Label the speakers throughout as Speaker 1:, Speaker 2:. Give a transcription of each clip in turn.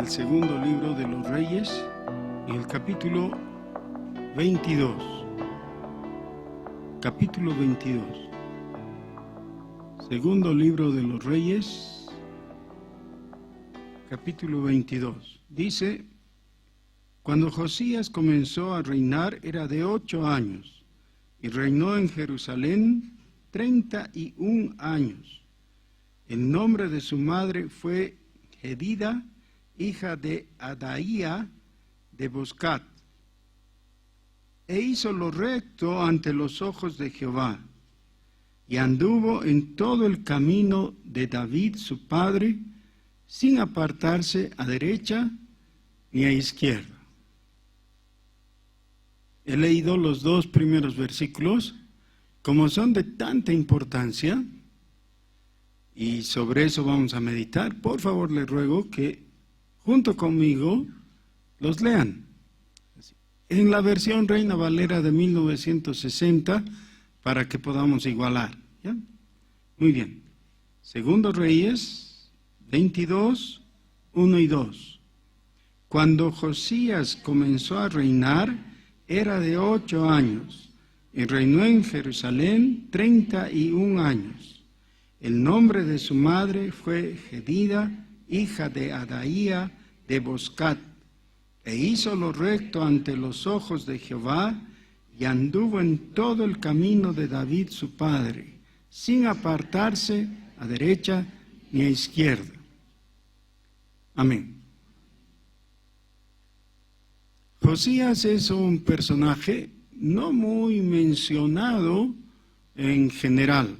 Speaker 1: el segundo libro de los Reyes, en el capítulo 22. Capítulo 22. Segundo libro de los Reyes, capítulo 22. Dice: cuando Josías comenzó a reinar era de 8 años, y reinó en Jerusalén 31 años. El nombre de su madre fue Jedida, hija de Adaía de Boscat. E hizo lo recto ante los ojos de Jehová, y anduvo en todo el camino de David su padre, sin apartarse a derecha ni a izquierda. He leído los 2 primeros versículos, como son de tanta importancia, y sobre eso vamos a meditar. Por favor, les ruego que junto conmigo los lean. En la versión Reina Valera de 1960, para que podamos igualar. ¿Ya? Muy bien. Segundo Reyes 22, 1 y 2. Cuando Josías comenzó a reinar, era de 8 años, y reinó en Jerusalén 31 años. El nombre de su madre fue Jedida, hija de Adaía de Boscat. E hizo lo recto ante los ojos de Jehová, y anduvo en todo el camino de David su padre, sin apartarse a derecha ni a izquierda. Amén. Josías es un personaje no muy mencionado en general,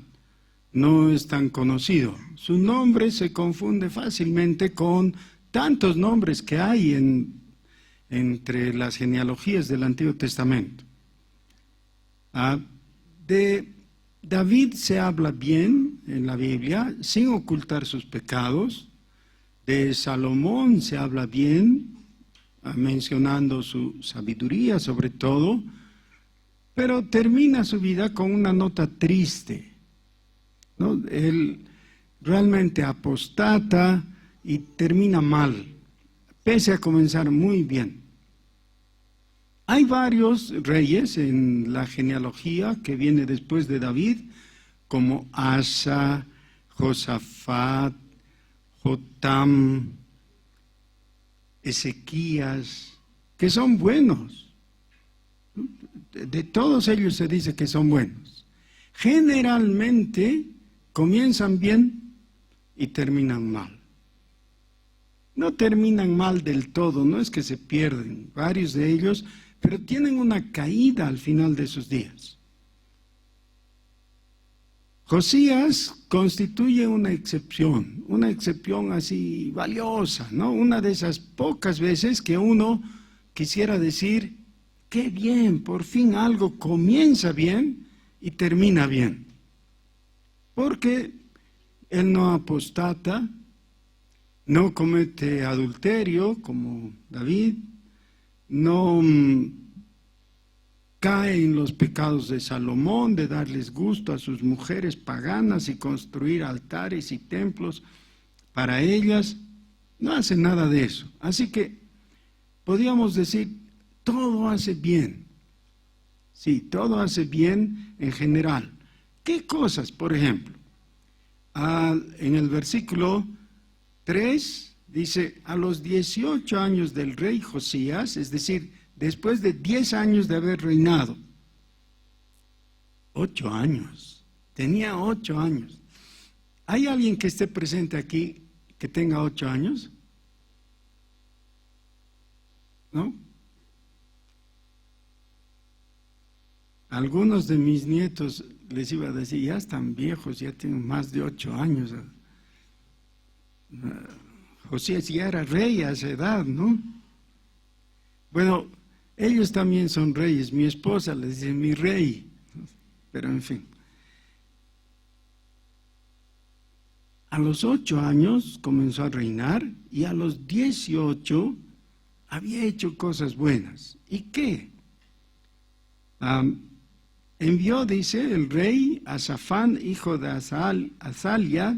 Speaker 1: no es tan conocido. Su nombre se confunde fácilmente con tantos nombres que hay entre las genealogías del Antiguo Testamento. De David se habla bien en la Biblia, sin ocultar sus pecados. De Salomón se habla bien, mencionando su sabiduría sobre todo, pero termina su vida con una nota triste, ¿no? Él realmente apostata y termina mal, pese a comenzar muy bien. Hay varios reyes en la genealogía que viene después de David, como Asa, Josafat, Jotam, Ezequías, que son buenos. De todos ellos se dice que son buenos. Generalmente comienzan bien y terminan mal. No terminan mal del todo, no es que se pierden, varios de ellos, pero tienen una caída al final de sus días. Josías constituye una excepción así valiosa, ¿no? Una de esas pocas veces que uno quisiera decir: qué bien, por fin algo comienza bien y termina bien. Porque él no apostata, no comete adulterio como David, no cae en los pecados de Salomón, de darles gusto a sus mujeres paganas y construir altares y templos para ellas. No hace nada de eso. Así que podríamos decir, todo hace bien. Sí, todo hace bien en general. ¿Qué cosas, por ejemplo? En el versículo 3 dice: a los 18 años del rey Josías, es decir, después de 10 años de haber reinado. 8 años. Tenía 8 años. ¿Hay alguien que esté presente aquí que tenga 8 años? ¿No? Algunos de mis nietos les iba a decir: ya están viejos, ya tienen más de 8 años. Josías ya era rey a esa edad, ¿no? Bueno, ellos también son reyes. Mi esposa les dice mi rey, pero en fin. A los 8 años comenzó a reinar, y a los 18 había hecho cosas buenas. ¿Y qué? Envió, dice el rey, a Safán, hijo de Azalia,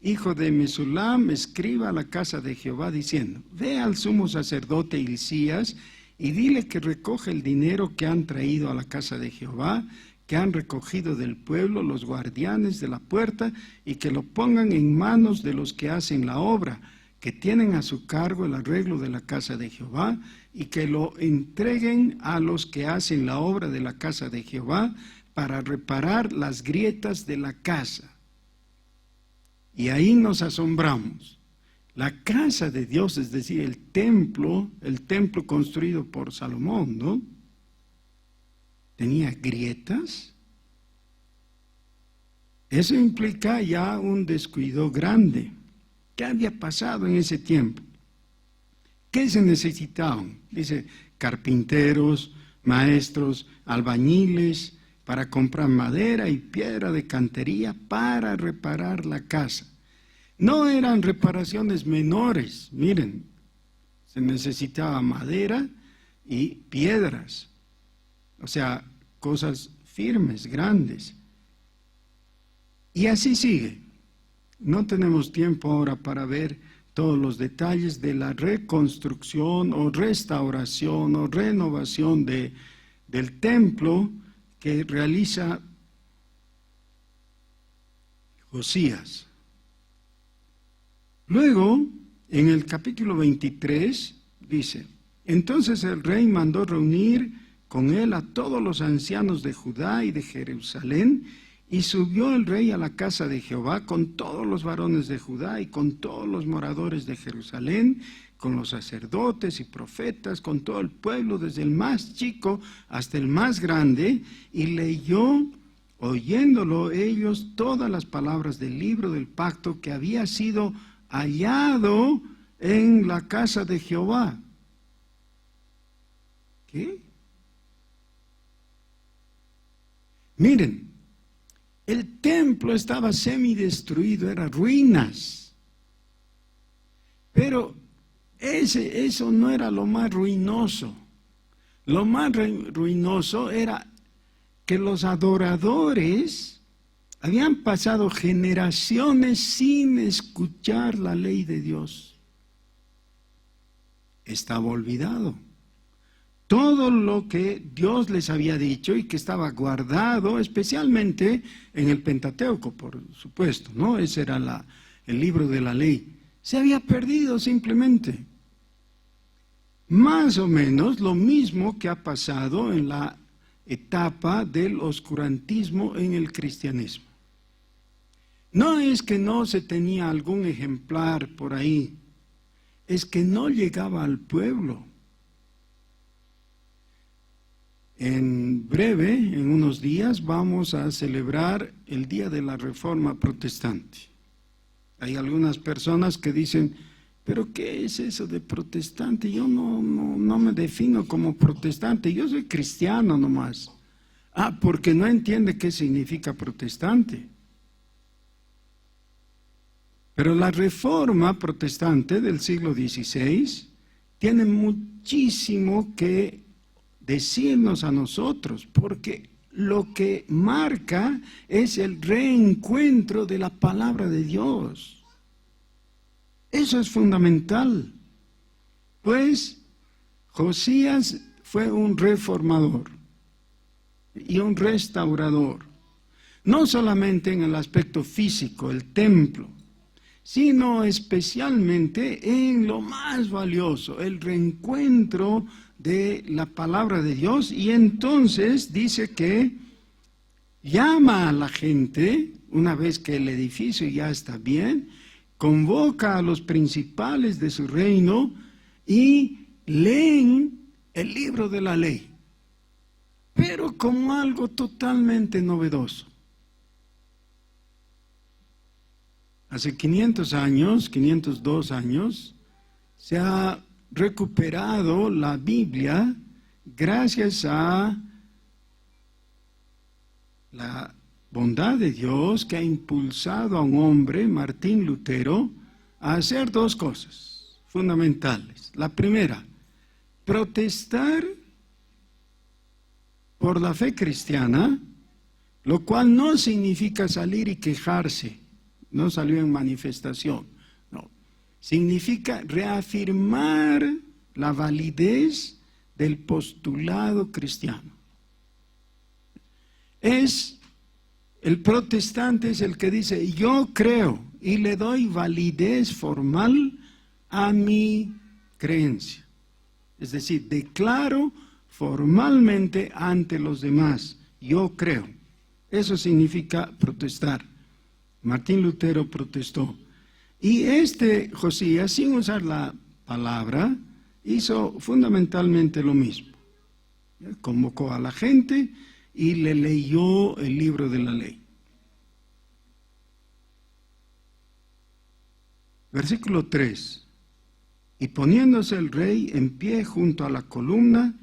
Speaker 1: hijo de Mesulam, escriba a la casa de Jehová, diciendo: ve al sumo sacerdote Hilcías y dile que recoge el dinero que han traído a la casa de Jehová, que han recogido del pueblo los guardianes de la puerta, y que lo pongan en manos de los que hacen la obra, que tienen a su cargo el arreglo de la casa de Jehová, y que lo entreguen a los que hacen la obra de la casa de Jehová para reparar las grietas de la casa. Y ahí nos asombramos. La casa de Dios, es decir, el templo construido por Salomón, ¿no? Tenía grietas. Eso implica ya un descuido grande. ¿Qué había pasado en ese tiempo? ¿Qué se necesitaban? Dice, carpinteros, maestros, albañiles, para comprar madera y piedra de cantería para reparar la casa. No eran reparaciones menores, miren, se necesitaba madera y piedras, o sea, cosas firmes, grandes. Y así sigue. No tenemos tiempo ahora para ver todos los detalles de la reconstrucción o restauración o renovación del templo que realiza Josías. Luego, en el capítulo 23, dice: entonces el rey mandó reunir con él a todos los ancianos de Judá y de Jerusalén, y subió el rey a la casa de Jehová con todos los varones de Judá y con todos los moradores de Jerusalén, con los sacerdotes y profetas, con todo el pueblo, desde el más chico hasta el más grande, y leyó, oyéndolo ellos, todas las palabras del libro del pacto que había sido hallado en la casa de Jehová. ¿Qué? Miren, el templo estaba semidestruido, eran ruinas. Pero eso no era lo más ruinoso. Lo más ruinoso era que los adoradores habían pasado generaciones sin escuchar la ley de Dios. Estaba olvidado. Todo lo que Dios les había dicho y que estaba guardado, especialmente en el Pentateuco, por supuesto, ¿no? Ese era el libro de la ley. Se había perdido simplemente. Más o menos lo mismo que ha pasado en la etapa del oscurantismo en el cristianismo. No es que no se tenía algún ejemplar por ahí, es que no llegaba al pueblo. En breve, en unos días, vamos a celebrar el Día de la Reforma Protestante. Hay algunas personas que dicen: ¿pero qué es eso de protestante? Yo no me defino como protestante, yo soy cristiano nomás. Ah, porque no entiende qué significa protestante. Pero la Reforma Protestante del siglo XVI tiene muchísimo que decirnos a nosotros, porque lo que marca es el reencuentro de la palabra de Dios. Eso es fundamental. Pues Josías fue un reformador y un restaurador, no solamente en el aspecto físico, el templo, sino especialmente en lo más valioso, el reencuentro de la palabra de Dios. Y entonces dice que llama a la gente, una vez que el edificio ya está bien, convoca a los principales de su reino y leen el libro de la ley, pero como algo totalmente novedoso. Hace 500 años, 502 años, se ha recuperado la Biblia gracias a la bondad de Dios, que ha impulsado a un hombre, Martín Lutero, a hacer dos cosas fundamentales. La primera, protestar por la fe cristiana, lo cual no significa salir y quejarse no salió en manifestación, no. Significa reafirmar la validez del postulado cristiano. El protestante es el que dice, yo creo y le doy validez formal a mi creencia. Es decir, declaro formalmente ante los demás, yo creo. Eso significa protestar. Martín Lutero protestó. Y Josías, sin usar la palabra, hizo fundamentalmente lo mismo. Convocó a la gente y le leyó el libro de la ley. Versículo 3. Y poniéndose el rey en pie junto a la columna,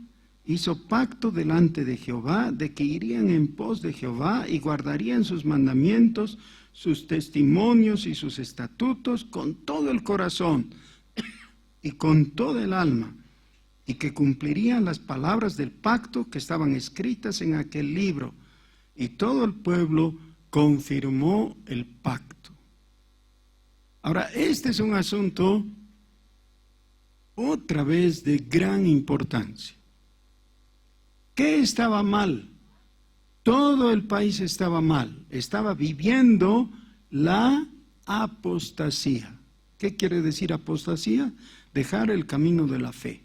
Speaker 1: hizo pacto delante de Jehová de que irían en pos de Jehová y guardarían sus mandamientos, sus testimonios y sus estatutos con todo el corazón y con toda el alma, y que cumplirían las palabras del pacto que estaban escritas en aquel libro. Y todo el pueblo confirmó el pacto. Ahora, este es un asunto otra vez de gran importancia. ¿Qué estaba mal? Todo el país estaba mal. Estaba viviendo la apostasía. ¿Qué quiere decir apostasía? Dejar el camino de la fe.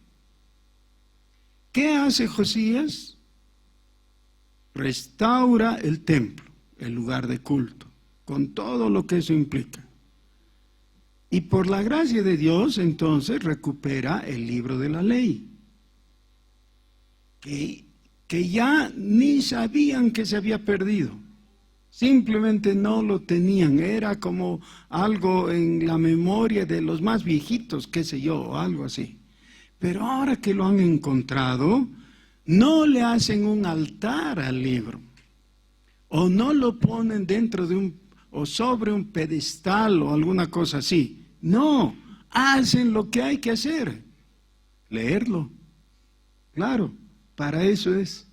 Speaker 1: ¿Qué hace Josías? Restaura el templo, el lugar de culto, con todo lo que eso implica. Y por la gracia de Dios, entonces, recupera el libro de la ley, que ya ni sabían que se había perdido. Simplemente no lo tenían, era como algo en la memoria de los más viejitos, qué sé yo, algo así. Pero ahora que lo han encontrado, no le hacen un altar al libro, o no lo ponen dentro de o sobre un pedestal o alguna cosa así. No, hacen lo que hay que hacer, leerlo. Claro, para eso es.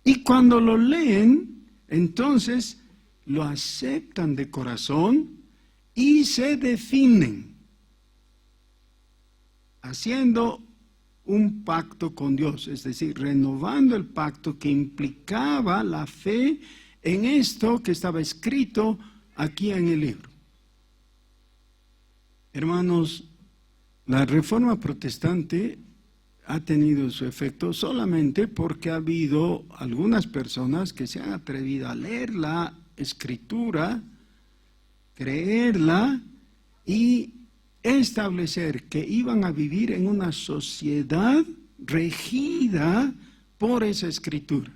Speaker 1: Y cuando lo leen, entonces lo aceptan de corazón y se definen, haciendo un pacto con Dios, es decir, renovando el pacto que implicaba la fe en esto que estaba escrito aquí en el libro. Hermanos, la reforma protestante ha tenido su efecto solamente porque ha habido algunas personas que se han atrevido a leer la Escritura, creerla y establecer que iban a vivir en una sociedad regida por esa Escritura.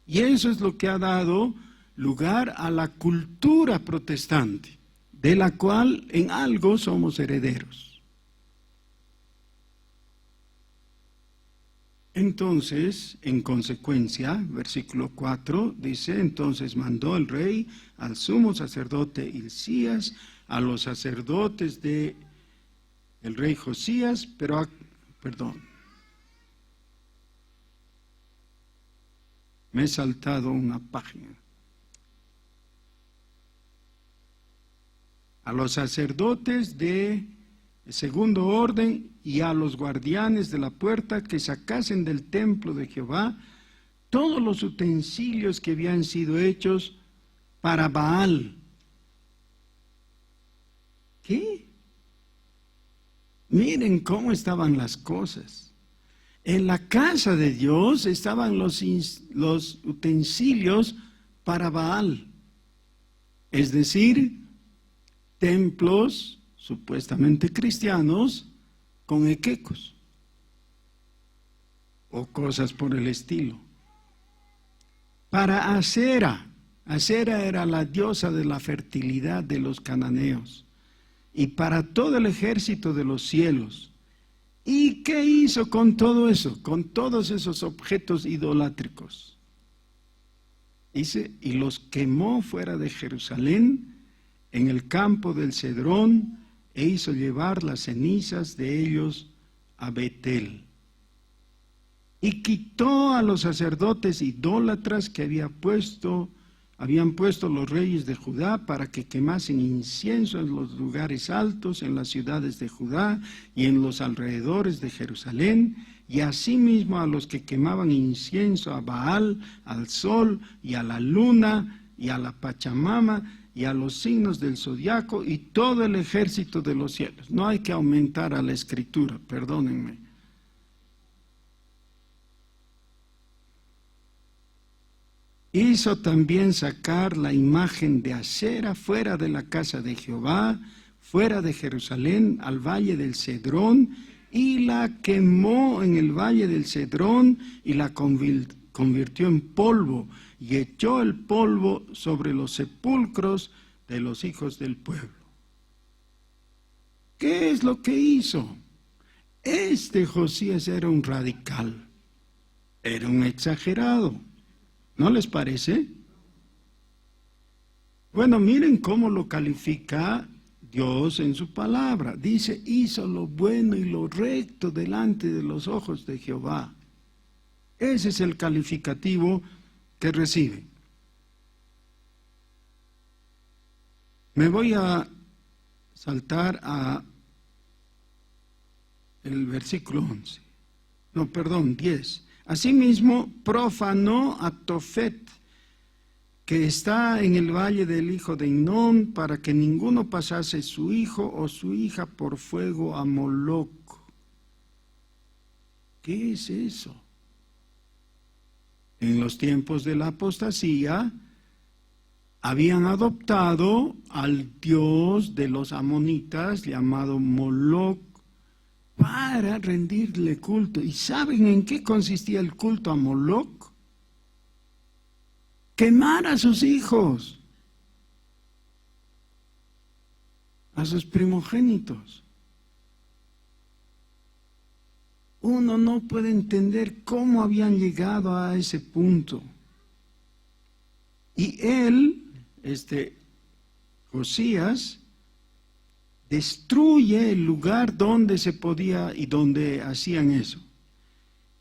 Speaker 1: Y eso es lo que ha dado lugar a la cultura protestante, de la cual en algo somos herederos. Entonces, en consecuencia, versículo 4 dice, entonces mandó el rey al sumo sacerdote Hilcías, a los sacerdotes del rey Josías, me he saltado una página. A los sacerdotes de segundo orden y a los guardianes de la puerta que sacasen del templo de Jehová todos los utensilios que habían sido hechos para Baal. ¿Qué? Miren cómo estaban las cosas. En la casa de Dios estaban los utensilios para Baal, es decir, templos supuestamente cristianos con equecos o cosas por el estilo. Para Acera era la diosa de la fertilidad de los cananeos, y para todo el ejército de los cielos. ¿Y qué hizo con todo eso? Con todos esos objetos idolátricos. Dice, y los quemó fuera de Jerusalén, en el campo del Cedrón, e hizo llevar las cenizas de ellos a Betel. Y quitó a los sacerdotes idólatras que había puesto habían puesto los reyes de Judá para que quemasen incienso en los lugares altos, en las ciudades de Judá y en los alrededores de Jerusalén, y asimismo a los que quemaban incienso a Baal, al sol y a la luna y a la Pachamama y a los signos del zodiaco y todo el ejército de los cielos. No hay que aumentar a la escritura, perdónenme. Hizo también sacar la imagen de Acera fuera de la casa de Jehová, fuera de Jerusalén, al valle del Cedrón, y la quemó en el valle del Cedrón y la convirtió en polvo, y echó el polvo sobre los sepulcros de los hijos del pueblo. ¿Qué es lo que hizo? Este Josías era un radical, era un exagerado. ¿No les parece? Bueno, miren cómo lo califica Dios en su palabra. Dice, hizo lo bueno y lo recto delante de los ojos de Jehová. Ese es el calificativo que recibe. Me voy a saltar a el versículo 11. No, perdón, 10. Asimismo, profanó a Tofet, que está en el valle del hijo de Hinón, para que ninguno pasase su hijo o su hija por fuego a Moloc. ¿Qué es eso? En los tiempos de la apostasía, habían adoptado al dios de los amonitas llamado Moloc para rendirle culto. ¿Y saben en qué consistía el culto a Moloc? Quemar a sus hijos, a sus primogénitos. Uno no puede entender cómo habían llegado a ese punto. Y él, Josías, destruye el lugar donde se podía y donde hacían eso.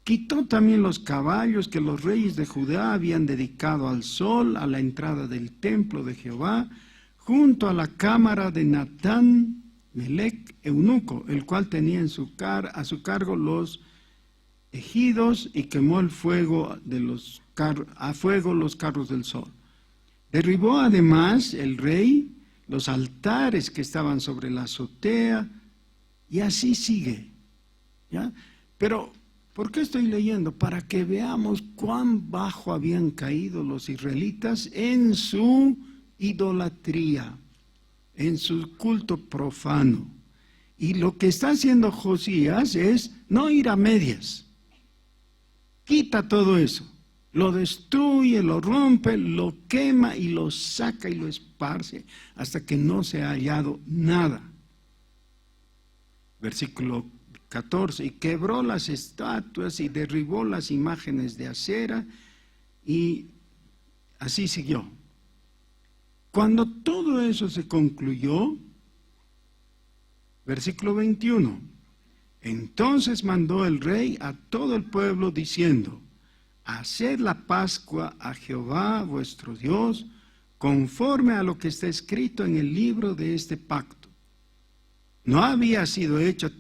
Speaker 1: Quitó también los caballos que los reyes de Judá habían dedicado al sol a la entrada del templo de Jehová, junto a la cámara de Natán Melec, eunuco, el cual tenía a su cargo los ejidos, y quemó a fuego los carros del sol. Derribó además el rey los altares que estaban sobre la azotea, y así sigue, ¿ya? Pero, ¿por qué estoy leyendo? Para que veamos cuán bajo habían caído los israelitas en su idolatría, en su culto profano. Y lo que está haciendo Josías es no ir a medias. Quita todo eso. Lo destruye, lo rompe, lo quema y lo saca y lo esparce hasta que no se ha hallado nada. Versículo 14. Y quebró las estatuas y derribó las imágenes de acera, y así siguió. Cuando todo eso se concluyó, versículo 21, entonces mandó el rey a todo el pueblo diciendo: haced la Pascua a Jehová vuestro Dios, conforme a lo que está escrito en el libro de este pacto. No había sido hecha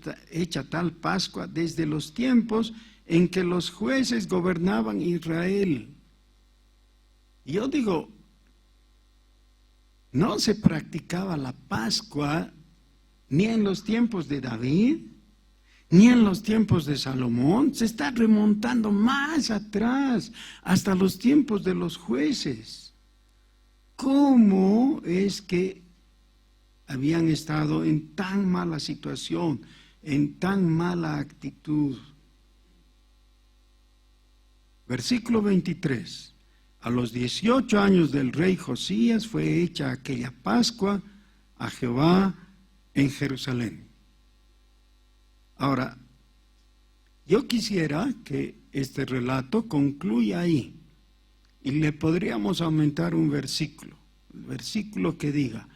Speaker 1: tal Pascua desde los tiempos en que los jueces gobernaban Israel. Y yo digo, no se practicaba la Pascua ni en los tiempos de David, ni en los tiempos de Salomón. Se está remontando más atrás, hasta los tiempos de los jueces. ¿Cómo es que habían estado en tan mala situación, en tan mala actitud? Versículo 23. A los 18 años del rey Josías fue hecha aquella Pascua a Jehová en Jerusalén. Ahora, yo quisiera que este relato concluya ahí, y le podríamos aumentar un versículo, el versículo que diga: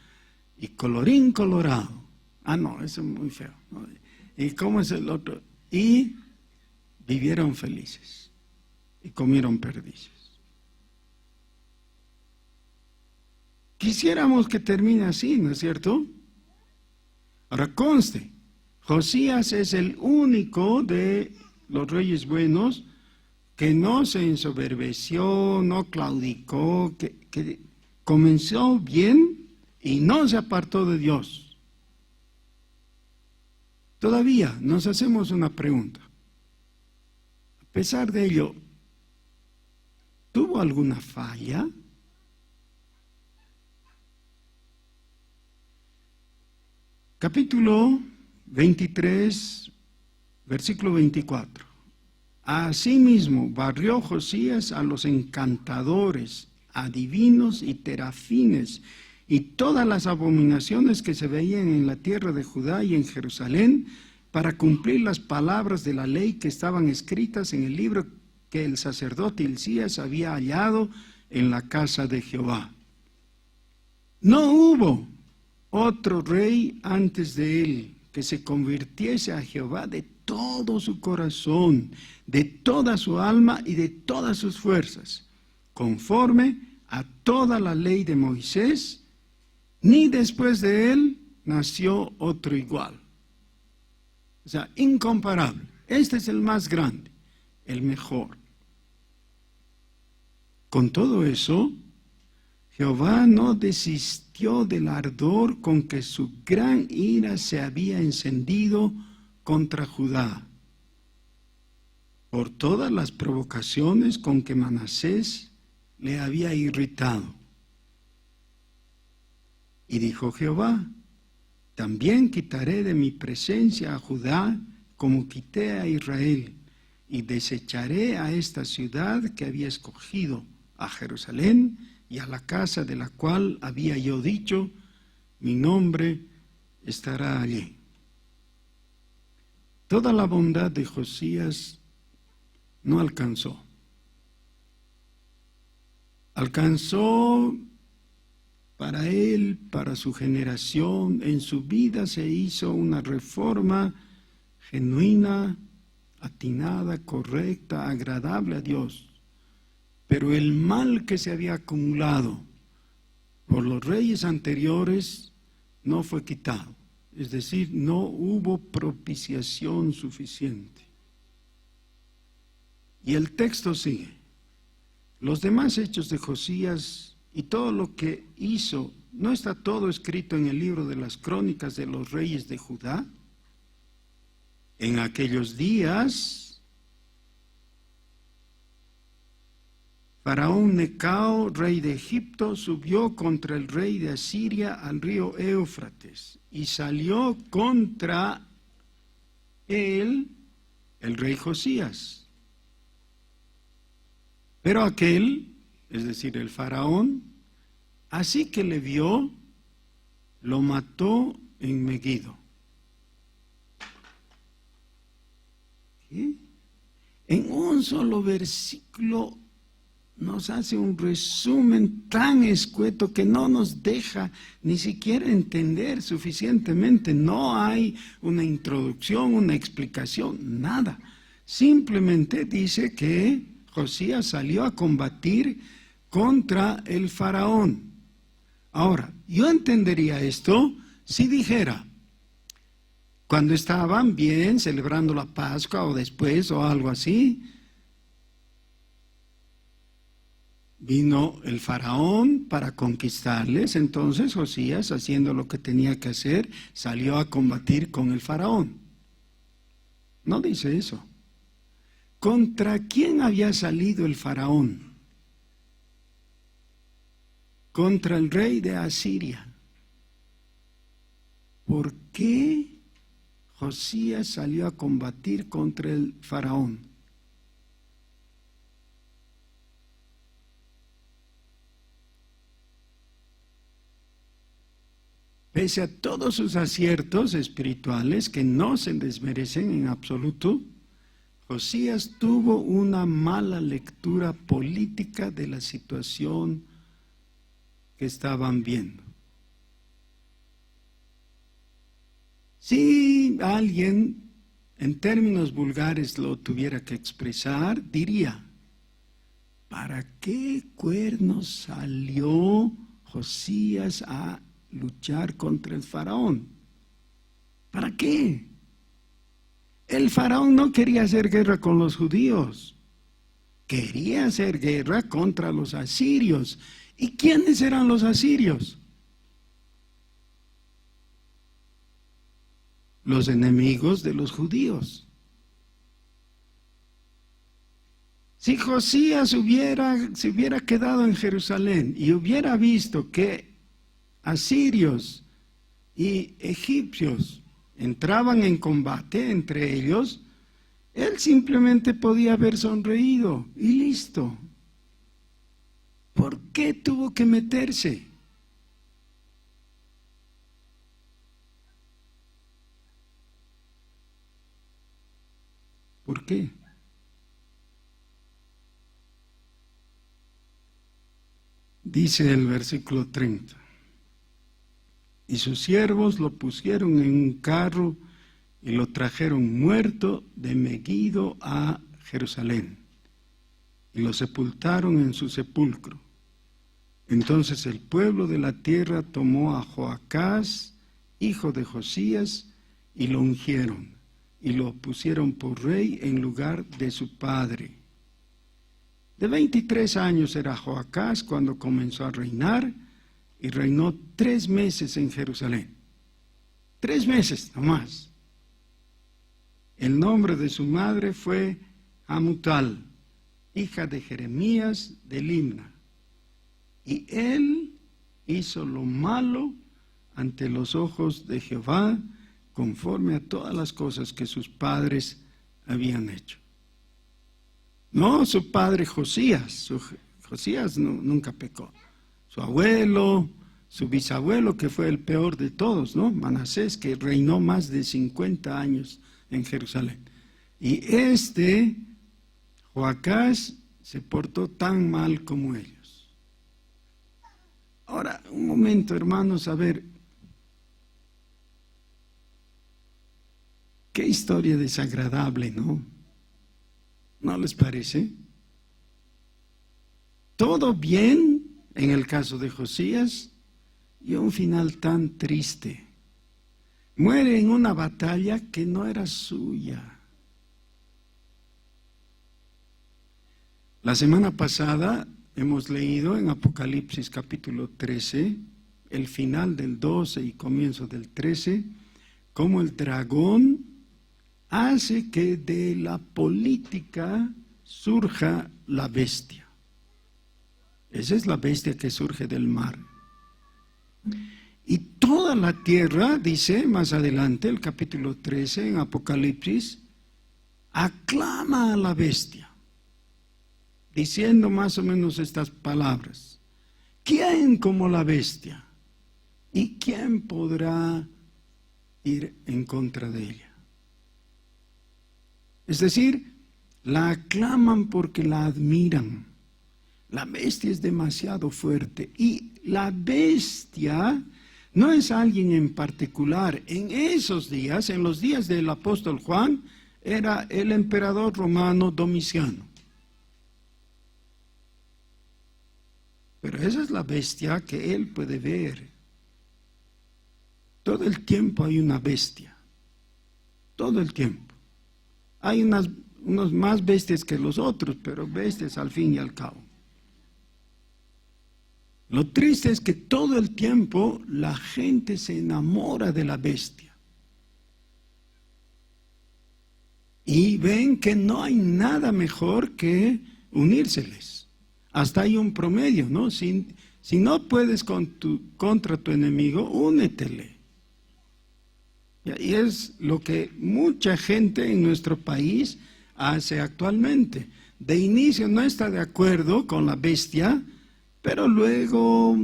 Speaker 1: y colorín colorado. Ah, no, eso es muy feo, ¿no? ¿Y cómo es el otro? Y vivieron felices y comieron perdices. Quisiéramos que termine así, ¿no es cierto? Ahora conste, Josías es el único de los reyes buenos que no se ensoberbeció, no claudicó, que comenzó bien y no se apartó de Dios. Todavía nos hacemos una pregunta. A pesar de ello, ¿tuvo alguna falla? Capítulo 23, versículo 24. Asimismo, barrió Josías a los encantadores, adivinos y terafines, y todas las abominaciones que se veían en la tierra de Judá y en Jerusalén, para cumplir las palabras de la ley que estaban escritas en el libro que el sacerdote Hilcías había hallado en la casa de Jehová. No hubo otro rey antes de él que se convirtiese a Jehová de todo su corazón, de toda su alma y de todas sus fuerzas, conforme a toda la ley de Moisés, ni después de él nació otro igual. O sea, incomparable. Este es el más grande, el mejor. Con todo eso, Jehová no desistió del ardor con que su gran ira se había encendido contra Judá, por todas las provocaciones con que Manasés le había irritado. Y dijo Jehová: también quitaré de mi presencia a Judá como quité a Israel, y desecharé a esta ciudad que había escogido, a Jerusalén, y a la casa de la cual había yo dicho, mi nombre estará allí. Toda la bondad de Josías no alcanzó. Alcanzó para él, para su generación. En su vida se hizo una reforma genuina, atinada, correcta, agradable a Dios. Pero el mal que se había acumulado por los reyes anteriores no fue quitado. Es decir, no hubo propiciación suficiente. Y el texto sigue. Los demás hechos de Josías y todo lo que hizo, ¿no está todo escrito en el libro de las crónicas de los reyes de Judá? En aquellos días, Faraón Necao, rey de Egipto, subió contra el rey de Asiria al río Éufrates y salió contra él el rey Josías. Pero aquel, es decir, el faraón, así que le vio, lo mató en Megido. ¿Qué? En un solo versículo nos hace un resumen tan escueto que no nos deja ni siquiera entender suficientemente. No hay una introducción, una explicación, nada. Simplemente dice que Josías salió a combatir contra el faraón. Ahora, yo entendería esto si dijera, cuando estaban bien celebrando la Pascua o después o algo así, vino el faraón para conquistarles, entonces Josías, haciendo lo que tenía que hacer, salió a combatir con el faraón. No dice eso. ¿Contra quién había salido el faraón? Contra el rey de Asiria. ¿Por qué Josías salió a combatir contra el faraón? Pese a todos sus aciertos espirituales que no se desmerecen en absoluto, Josías tuvo una mala lectura política de la situación que estaban viendo. Si alguien en términos vulgares lo tuviera que expresar, diría: ¿para qué cuernos salió Josías a luchar contra el faraón. ¿Para qué? El faraón no quería hacer guerra con los judíos, quería hacer guerra contra los asirios. ¿Y quiénes eran los asirios? Los enemigos de los judíos. Si Josías se hubiera quedado en Jerusalén y hubiera visto que asirios y egipcios entraban en combate entre ellos, él simplemente podía haber sonreído y listo. ¿Por qué tuvo que meterse? ¿Por qué? Dice el versículo 30. Y sus siervos lo pusieron en un carro y lo trajeron muerto de Megiddo a Jerusalén, y lo sepultaron en su sepulcro. Entonces el pueblo de la tierra tomó a Joacás, hijo de Josías, y lo ungieron, y lo pusieron por rey en lugar de su padre. De 23 años era Joacás cuando comenzó a reinar, y reinó 3 meses en Jerusalén. 3 meses nomás. El nombre de su madre fue Hamutal, hija de Jeremías de Limna. Y él hizo lo malo ante los ojos de Jehová, conforme a todas las cosas que sus padres habían hecho. No su padre Josías, Josías nunca pecó. Su abuelo, su bisabuelo, que fue el peor de todos, ¿no? Manasés, que reinó más de 50 años en Jerusalén. Y Joacás, se portó tan mal como ellos. Ahora, un momento, hermanos, a ver, qué historia desagradable, ¿no? ¿No les parece? Todo bien en el caso de Josías y un final tan triste. Muere en una batalla que no era suya. La semana pasada hemos leído en Apocalipsis capítulo 13, el final del 12 y comienzo del 13, cómo el dragón hace que de la política surja la bestia. Esa es la bestia que surge del mar. Y toda la tierra, dice más adelante, el capítulo 13 en Apocalipsis, aclama a la bestia, diciendo más o menos estas palabras: ¿quién como la bestia? ¿Y quién podrá ir en contra de ella? Es decir, la aclaman porque la admiran. La bestia es demasiado fuerte. Y la bestia no es alguien en particular. En esos días, en los días del apóstol Juan, era el emperador romano Domiciano. Pero esa es la bestia que él puede ver. Todo el tiempo hay una bestia. Todo el tiempo. Hay unos más bestias que los otros, pero bestias al fin y al cabo. Lo triste es que todo el tiempo la gente se enamora de la bestia. Y ven que no hay nada mejor que unírseles. Hasta hay un promedio, ¿no? Si no puedes contra tu enemigo, únetele. Y es lo que mucha gente en nuestro país hace actualmente. De inicio no está de acuerdo con la bestia, pero luego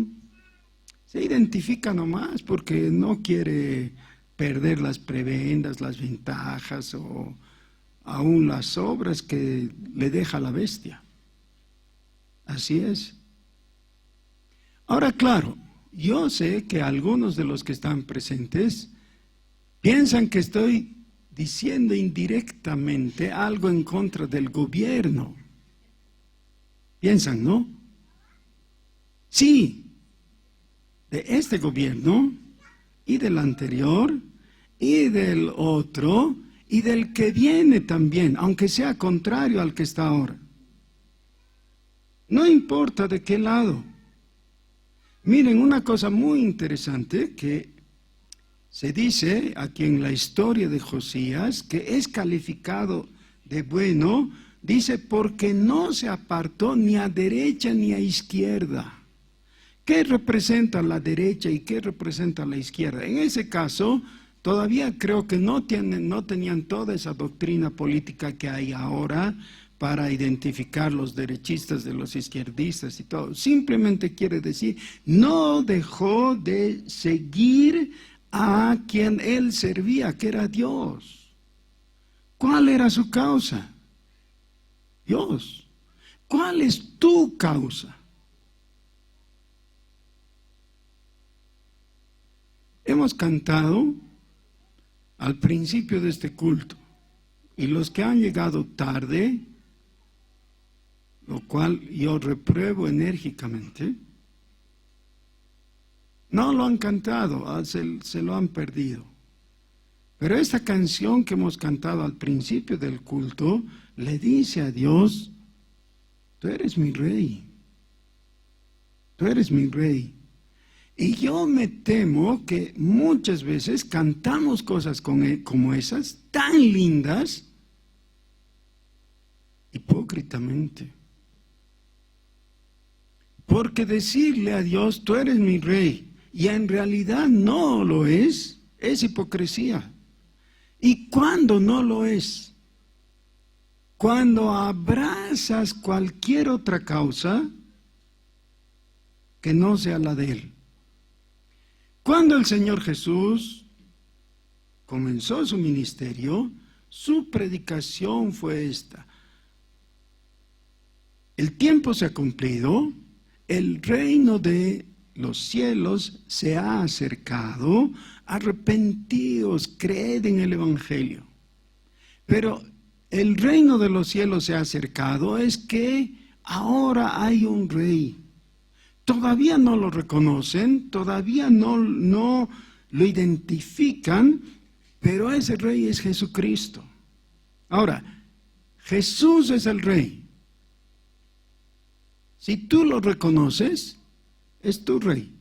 Speaker 1: se identifica nomás porque no quiere perder las prebendas, las ventajas o aún las obras que le deja la bestia. Así es. Ahora, claro, yo sé que algunos de los que están presentes piensan que estoy diciendo indirectamente algo en contra del gobierno. Piensan, ¿no? Sí, de este gobierno y del anterior y del otro y del que viene también, aunque sea contrario al que está ahora. No importa de qué lado. Miren, una cosa muy interesante que se dice aquí en la historia de Josías, que es calificado de bueno, dice, porque no se apartó ni a derecha ni a izquierda. ¿Qué representa la derecha y qué representa la izquierda? En ese caso, todavía creo que no tenían toda esa doctrina política que hay ahora para identificar los derechistas de los izquierdistas y todo. Simplemente quiere decir, no dejó de seguir a quien él servía, que era Dios. ¿Cuál era su causa? Dios. ¿Cuál es tu causa? Hemos cantado al principio de este culto, y los que han llegado tarde, lo cual yo repruebo enérgicamente, no lo han cantado, se lo han perdido. Pero esta canción que hemos cantado al principio del culto le dice a Dios, tú eres mi rey, tú eres mi rey. Y yo me temo que muchas veces cantamos cosas como esas, tan lindas, hipócritamente. Porque decirle a Dios, tú eres mi rey, y en realidad no lo es hipocresía. ¿Y cuándo no lo es? Cuando abrazas cualquier otra causa que no sea la de Él. Cuando el Señor Jesús comenzó su ministerio, su predicación fue esta: el tiempo se ha cumplido, el reino de los cielos se ha acercado, arrepentíos, creed en el Evangelio. Pero el reino de los cielos se ha acercado es que ahora hay un rey. Todavía no lo reconocen, todavía no lo identifican, pero ese rey es Jesucristo. Ahora, Jesús es el rey. Si tú lo reconoces, es tu rey.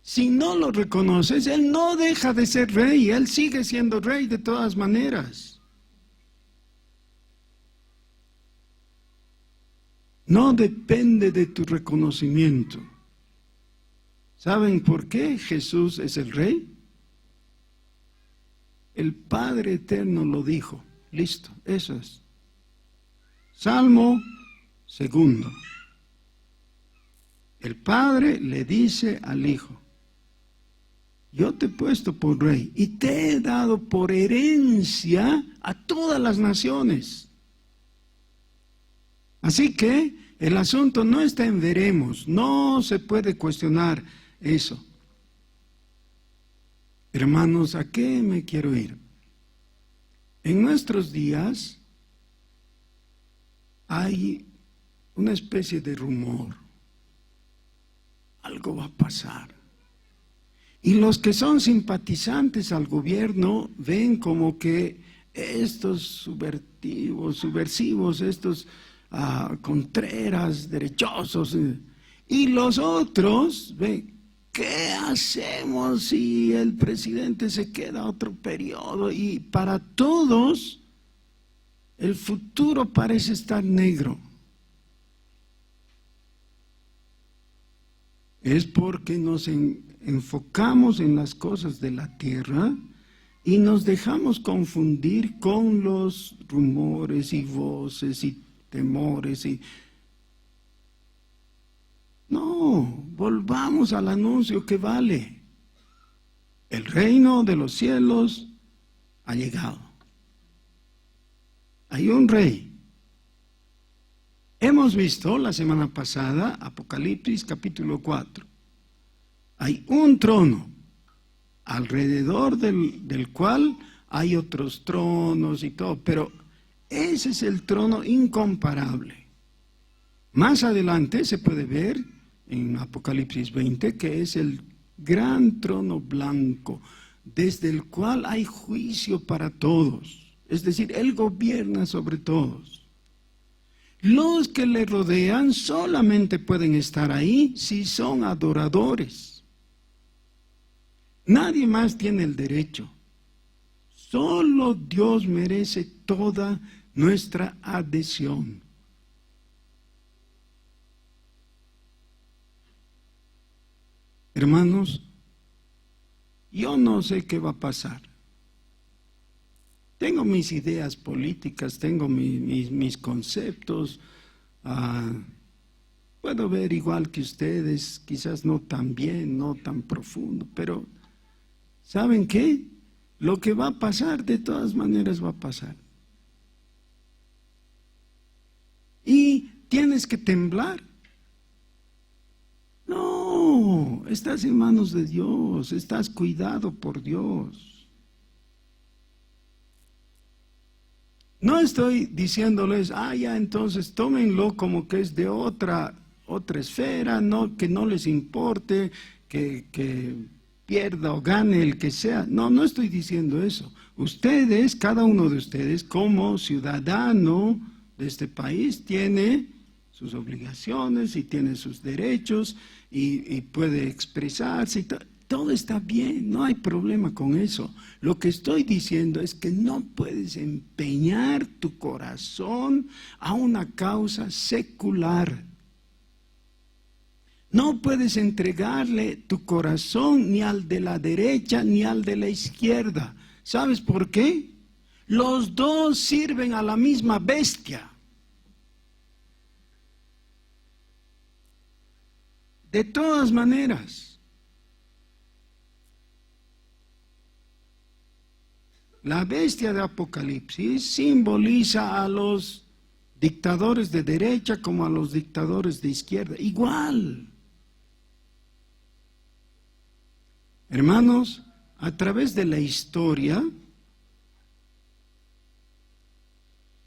Speaker 1: Si no lo reconoces, Él no deja de ser rey, Él sigue siendo rey de todas maneras. No depende de tu reconocimiento. ¿Saben por qué Jesús es el rey? El Padre Eterno lo dijo. Listo, eso es. Salmo 2. El Padre le dice al Hijo, yo te he puesto por rey y te he dado por herencia a todas las naciones. Así que el asunto no está en veremos, no se puede cuestionar eso. Hermanos, ¿a qué me quiero ir? En nuestros días hay una especie de rumor. Algo va a pasar. Y los que son simpatizantes al gobierno ven como que estos subversivos, estos contreras, derechosos, y los otros ven, ¿qué hacemos si el presidente se queda otro periodo? Y para todos el futuro parece estar negro. Es porque nos enfocamos en las cosas de la tierra y nos dejamos confundir con los rumores y voces y temores No, volvamos al anuncio que vale. El reino de los cielos ha llegado. Hay un rey. Hemos visto la semana pasada Apocalipsis capítulo 4. Hay un trono alrededor del cual hay otros tronos y todo, pero ese es el trono incomparable. Más adelante se puede ver en Apocalipsis 20, que es el gran trono blanco, desde el cual hay juicio para todos. Es decir, Él gobierna sobre todos. Los que le rodean solamente pueden estar ahí si son adoradores. Nadie más tiene el derecho. Solo Dios merece toda nuestra adhesión. Hermanos, yo no sé qué va a pasar. Tengo mis ideas políticas, tengo mis conceptos. Puedo ver igual que ustedes, quizás no tan bien, no tan profundo, pero ¿saben qué? Lo que va a pasar, de todas maneras va a pasar. Y tienes que temblar. No, estás en manos de Dios, estás cuidado por Dios. No estoy diciéndoles, ya entonces tómenlo como que es de otra esfera, no, que no les importe, que pierda o gane el que sea. No, no estoy diciendo eso. Ustedes, cada uno de ustedes, como ciudadano de este país, tiene sus obligaciones y tiene sus derechos y puede expresarse. Todo está bien, no hay problema con eso. Lo que estoy diciendo es que no puedes empeñar tu corazón a una causa secular. No puedes entregarle tu corazón ni al de la derecha ni al de la izquierda. ¿Sabes por qué? Los dos sirven a la misma bestia. De todas maneras. La bestia de Apocalipsis simboliza a los dictadores de derecha como a los dictadores de izquierda. Igual. Hermanos, a través de la historia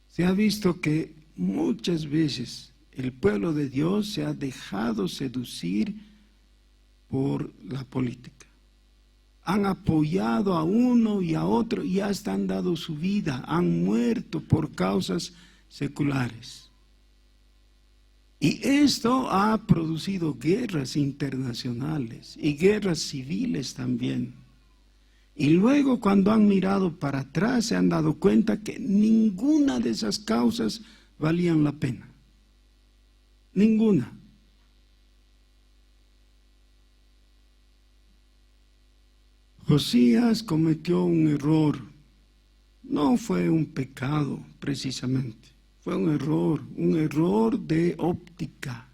Speaker 1: se ha visto que muchas veces el pueblo de Dios se ha dejado seducir por la política. Han apoyado a uno y a otro y hasta han dado su vida, han muerto por causas seculares. Y esto ha producido guerras internacionales y guerras civiles también. Y luego cuando han mirado para atrás se han dado cuenta que ninguna de esas causas valían la pena. Ninguna. Josías cometió un error, no fue un pecado precisamente, fue un error de óptica.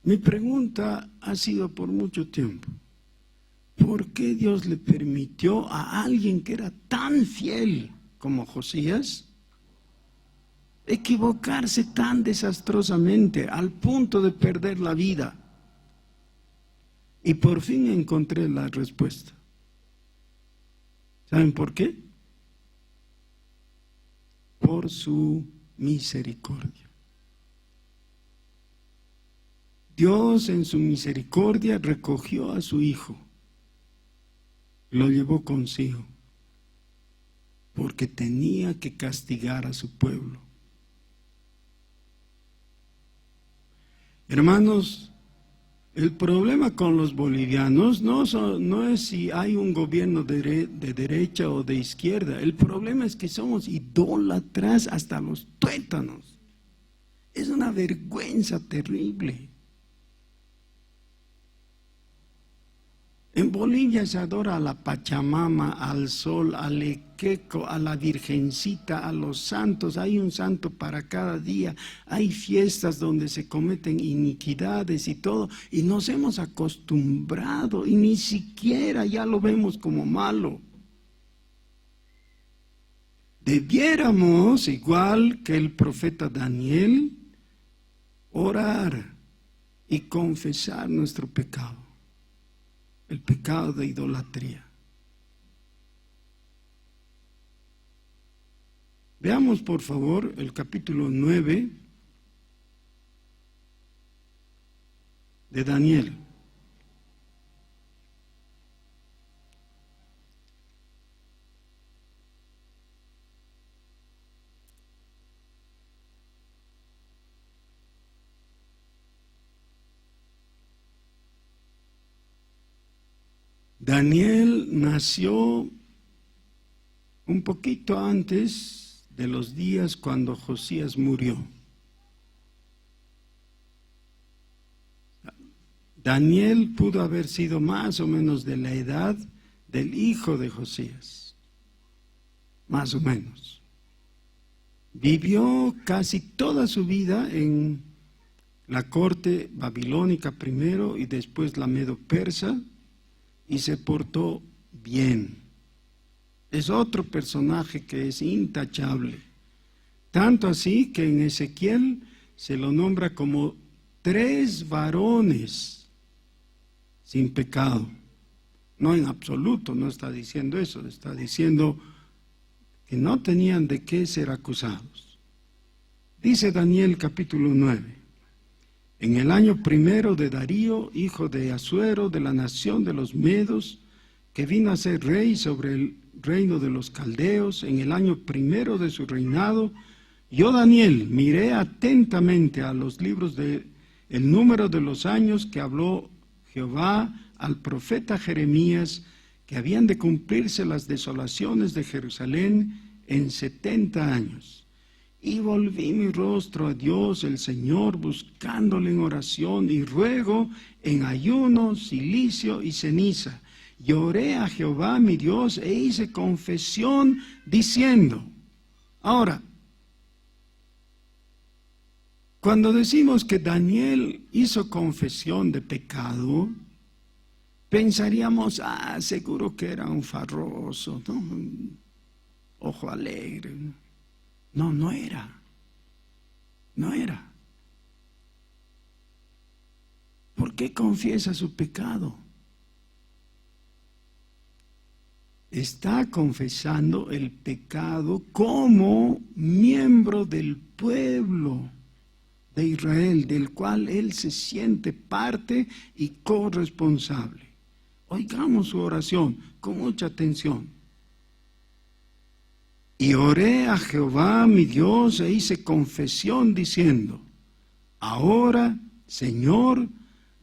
Speaker 1: Mi pregunta ha sido por mucho tiempo, ¿por qué Dios le permitió a alguien que era tan fiel como Josías equivocarse tan desastrosamente al punto de perder la vida? Y por fin encontré la respuesta. ¿Saben por qué? Por su misericordia. Dios en su misericordia recogió a su hijo, lo llevó consigo, porque tenía que castigar a su pueblo. Hermanos, el problema con los bolivianos no es si hay un gobierno de derecha o de izquierda. El problema es que somos idólatras hasta los tuétanos. Es una vergüenza terrible. En Bolivia se adora a la Pachamama, al sol, al Equeco, a la Virgencita, a los santos. Hay un santo para cada día. Hay fiestas donde se cometen iniquidades y todo. Y nos hemos acostumbrado y ni siquiera ya lo vemos como malo. Debiéramos, igual que el profeta Daniel, orar y confesar nuestro pecado. El pecado de idolatría. Veamos por favor el capítulo 9 de Daniel. Daniel nació un poquito antes de los días cuando Josías murió. Daniel pudo haber sido más o menos de la edad del hijo de Josías, más o menos. Vivió casi toda su vida en la corte babilónica primero y después la medo-persa, y se portó bien. Es otro personaje que es intachable. Tanto así que en Ezequiel se lo nombra como 3 varones sin pecado. No en absoluto, no está diciendo eso, está diciendo que no tenían de qué ser acusados. Dice Daniel capítulo 9. En el año primero de Darío, hijo de Asuero, de la nación de los Medos, que vino a ser rey sobre el reino de los caldeos, en el año primero de su reinado, yo, Daniel, miré atentamente a los libros de el número de los años que habló Jehová al profeta Jeremías, que habían de cumplirse las desolaciones de Jerusalén en 70 años. Y volví mi rostro a Dios el Señor, buscándole en oración y ruego, en ayuno, cilicio y ceniza. Y oré a Jehová mi Dios e hice confesión diciendo. Ahora, cuando decimos que Daniel hizo confesión de pecado, pensaríamos, seguro que era un farroso, ¿no? Un ojo alegre, ¿no? No, no era. ¿Por qué confiesa su pecado? Está confesando el pecado como miembro del pueblo de Israel, del cual él se siente parte y corresponsable. Oigamos su oración con mucha atención. Y oré a Jehová mi Dios e hice confesión diciendo, ahora, Señor,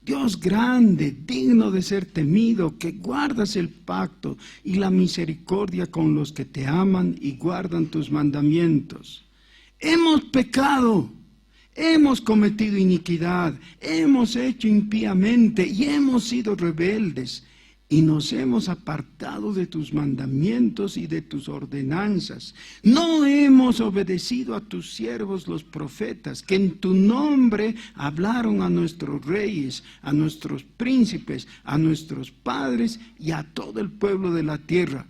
Speaker 1: Dios grande, digno de ser temido, que guardas el pacto y la misericordia con los que te aman y guardan tus mandamientos. Hemos pecado, hemos cometido iniquidad, hemos hecho impíamente y hemos sido rebeldes. Y nos hemos apartado de tus mandamientos y de tus ordenanzas. No hemos obedecido a tus siervos los profetas, que en tu nombre hablaron a nuestros reyes, a nuestros príncipes, a nuestros padres y a todo el pueblo de la tierra.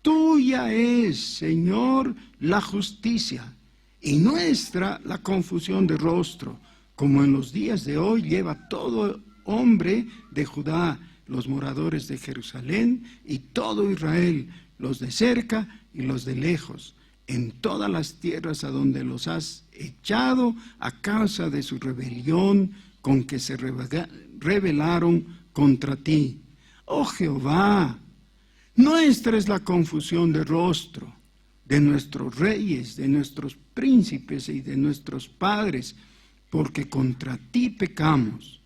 Speaker 1: Tuya es, Señor, la justicia, y nuestra la confusión de rostro, como en los días de hoy lleva todo hombre de Judá, los moradores de Jerusalén y todo Israel, los de cerca y los de lejos, en todas las tierras a donde los has echado a causa de su rebelión con que se rebelaron contra ti. Oh Jehová, nuestra es la confusión de rostro de nuestros reyes, de nuestros príncipes y de nuestros padres, porque contra ti pecamos.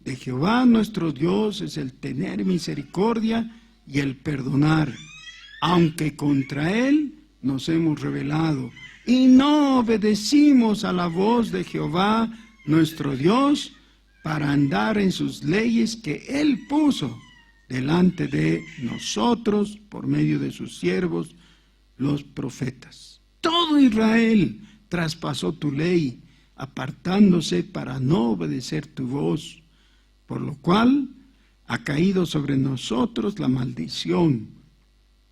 Speaker 1: De Jehová nuestro Dios es el tener misericordia y el perdonar, aunque contra Él nos hemos rebelado y no obedecimos a la voz de Jehová nuestro Dios para andar en sus leyes que Él puso delante de nosotros por medio de sus siervos, los profetas. Todo Israel traspasó tu ley, apartándose para no obedecer tu voz, por lo cual ha caído sobre nosotros la maldición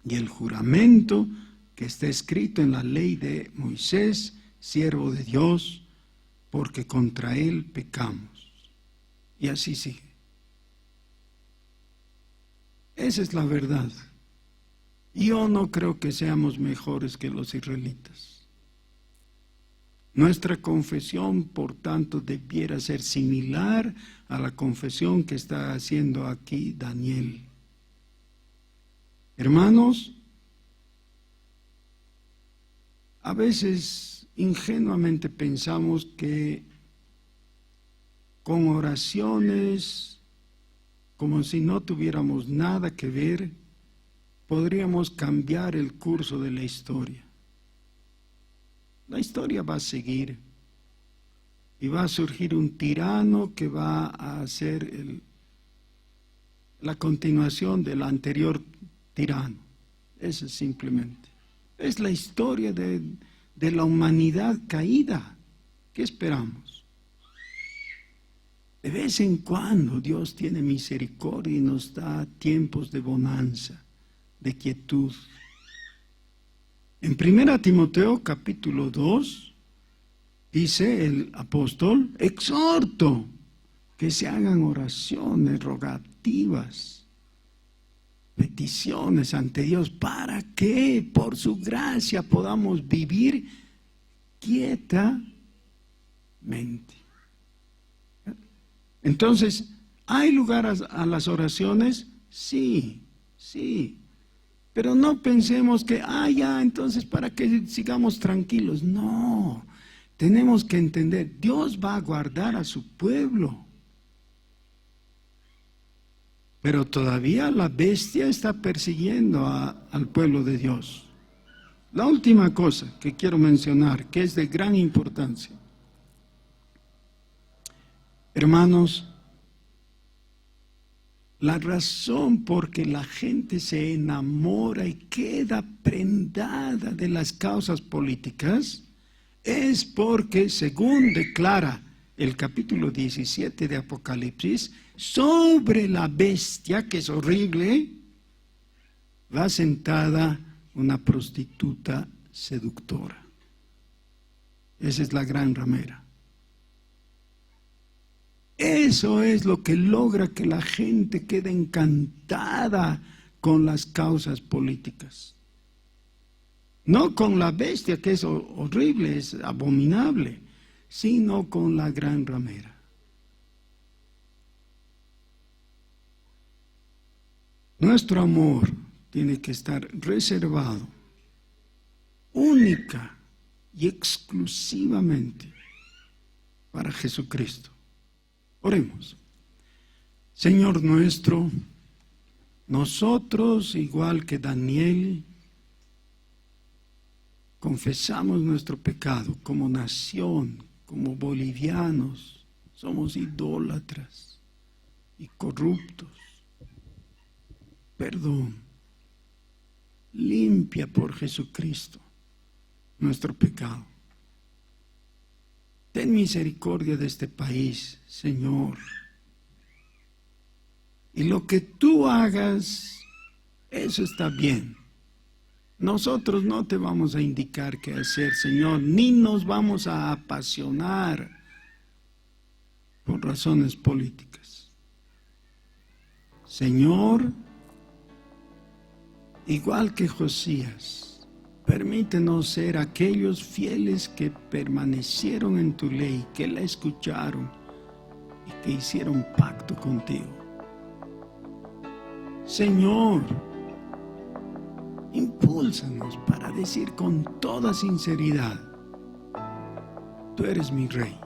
Speaker 1: y el juramento que está escrito en la ley de Moisés, siervo de Dios, porque contra él pecamos. Y así sigue. Esa es la verdad. Yo no creo que seamos mejores que los israelitas. Nuestra confesión, por tanto, debiera ser similar a la confesión que está haciendo aquí Daniel. Hermanos, a veces ingenuamente pensamos que con oraciones, como si no tuviéramos nada que ver, podríamos cambiar el curso de la historia. La historia va a seguir y va a surgir un tirano que va a ser la continuación del anterior tirano. Eso es simplemente. Es la historia de la humanidad caída. ¿Qué esperamos? De vez en cuando Dios tiene misericordia y nos da tiempos de bonanza, de quietud. En 1 Timoteo capítulo 2 dice el apóstol: exhorto que se hagan oraciones, rogativas, peticiones ante Dios, para que por su gracia podamos vivir quietamente. Entonces, ¿hay lugar a las oraciones? Sí, sí. Pero no pensemos que, ya, entonces para que sigamos tranquilos. No, tenemos que entender, Dios va a guardar a su pueblo. Pero todavía la bestia está persiguiendo al pueblo de Dios. La última cosa que quiero mencionar, que es de gran importancia. Hermanos, la razón por que la gente se enamora y queda prendada de las causas políticas es porque, según declara el capítulo 17 de Apocalipsis, sobre la bestia, que es horrible, va sentada una prostituta seductora. Esa es la gran ramera. Eso es lo que logra que la gente quede encantada con las causas políticas. No con la bestia, que es horrible, es abominable, sino con la gran ramera. Nuestro amor tiene que estar reservado, única y exclusivamente para Jesucristo. Oremos. Señor nuestro, nosotros, igual que Daniel, confesamos nuestro pecado como nación, como bolivianos. Somos idólatras y corruptos. Perdón. Limpia por Jesucristo nuestro pecado. Ten misericordia de este país, Señor. Y lo que tú hagas, eso está bien. Nosotros no te vamos a indicar qué hacer, Señor, ni nos vamos a apasionar por razones políticas. Señor, igual que Josías, permítenos ser aquellos fieles que permanecieron en tu ley, que la escucharon y que hicieron pacto contigo. Señor, impúlsanos para decir con toda sinceridad: tú eres mi Rey.